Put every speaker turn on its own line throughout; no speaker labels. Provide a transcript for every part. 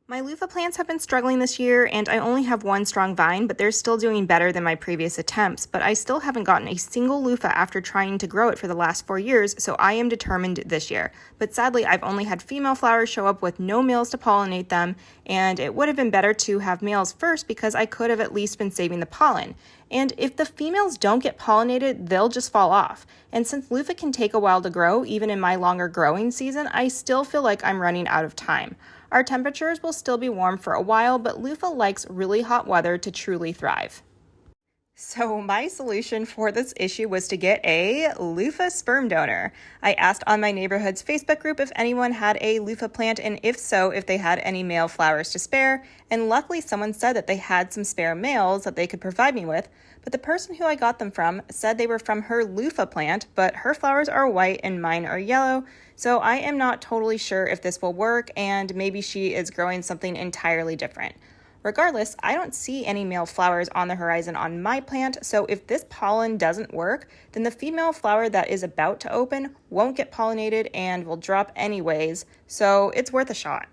My loofah plants have been struggling this year, and I only have one strong vine, but they're still doing better than my previous attempts. But I still haven't gotten a single loofah after trying to grow it for the last 4 years, so I am determined this year. But sadly, I've only had female flowers show up with no males to pollinate them, and it would have been better to have males first because I could have at least been saving the pollen. And if the females don't get pollinated, they'll just fall off. And since loofah can take a while to grow, even in my longer growing season, I still feel like I'm running out of time. Our temperatures will still be warm for a while, but loofah likes really hot weather to truly thrive. So my solution for this issue was to get a loofah sperm donor. I asked on my neighborhood's Facebook group if anyone had a loofah plant, and if so, if they had any male flowers to spare, and luckily someone said that they had some spare males that they could provide me with, but the person who I got them from said they were from her loofah plant, but her flowers are white and mine are yellow, so I am not totally sure if this will work, and maybe she is growing something entirely different. Regardless, I don't see any male flowers on the horizon on my plant, so if this pollen doesn't work, then the female flower that is about to open won't get pollinated and will drop anyways, so it's worth a shot.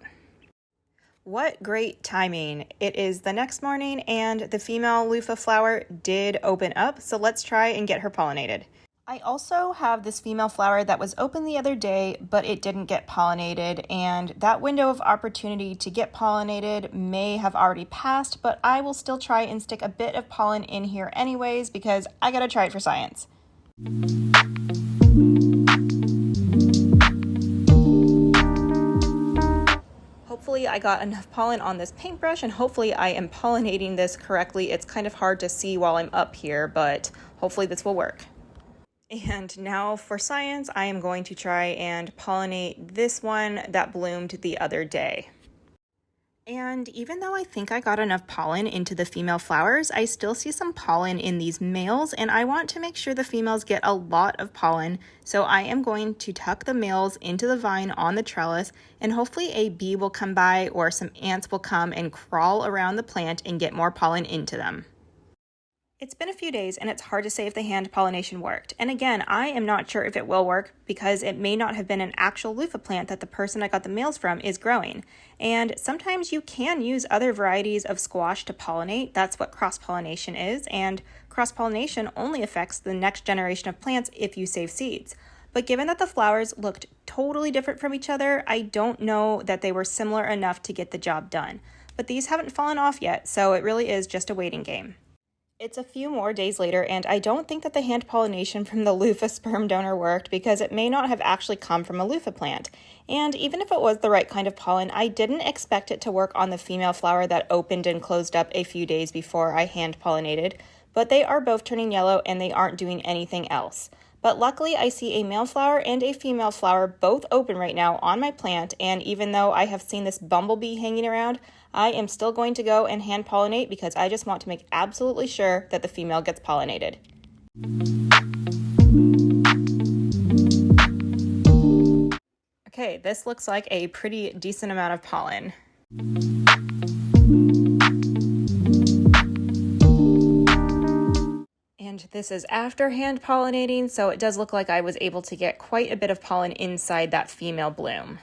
What great timing. It is the next morning and the female loofah flower did open up, so let's try and get her pollinated. I also have this female flower that was open the other day, but it didn't get pollinated, and that window of opportunity to get pollinated may have already passed, but I will still try and stick a bit of pollen in here anyways because I gotta try it for science. Hopefully I got enough pollen on this paintbrush, and hopefully I am pollinating this correctly. It's kind of hard to see while I'm up here, but hopefully this will work. And now for science, I am going to try and pollinate this one that bloomed the other day. And even though I think I got enough pollen into the female flowers, I still see some pollen in these males, and I want to make sure the females get a lot of pollen, so I am going to tuck the males into the vine on the trellis, and hopefully a bee will come by or some ants will come and crawl around the plant and get more pollen into them. It's been a few days, and it's hard to say if the hand pollination worked. And again, I am not sure if it will work because it may not have been an actual loofah plant that the person I got the males from is growing. And sometimes you can use other varieties of squash to pollinate. That's what cross-pollination is, and cross-pollination only affects the next generation of plants if you save seeds. But given that the flowers looked totally different from each other, I don't know that they were similar enough to get the job done. But these haven't fallen off yet, so it really is just a waiting game. It's a few more days later, and I don't think that the hand pollination from the loofah sperm donor worked because it may not have actually come from a loofah plant. And even if it was the right kind of pollen, I didn't expect it to work on the female flower that opened and closed up a few days before I hand pollinated, but they are both turning yellow and they aren't doing anything else. But luckily, I see a male flower and a female flower both open right now on my plant, and even though I have seen this bumblebee hanging around, I am still going to go and hand pollinate because I just want to make absolutely sure that the female gets pollinated. Okay, this looks like a pretty decent amount of pollen. And this is after hand pollinating, so it does look like I was able to get quite a bit of pollen inside that female bloom.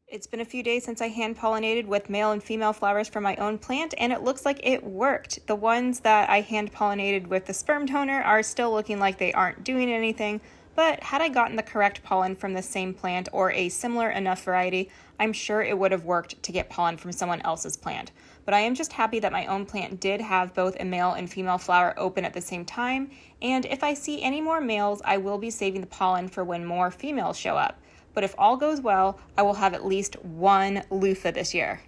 It's been a few days since I hand pollinated with male and female flowers from my own plant, and it looks like it worked. The ones that I hand pollinated with the sperm donor are still looking like they aren't doing anything, but had I gotten the correct pollen from the same plant or a similar enough variety, I'm sure it would have worked to get pollen from someone else's plant. But I am just happy that my own plant did have both a male and female flower open at the same time, and if I see any more males, I will be saving the pollen for when more females show up. But if all goes well, I will have at least one loofah this year.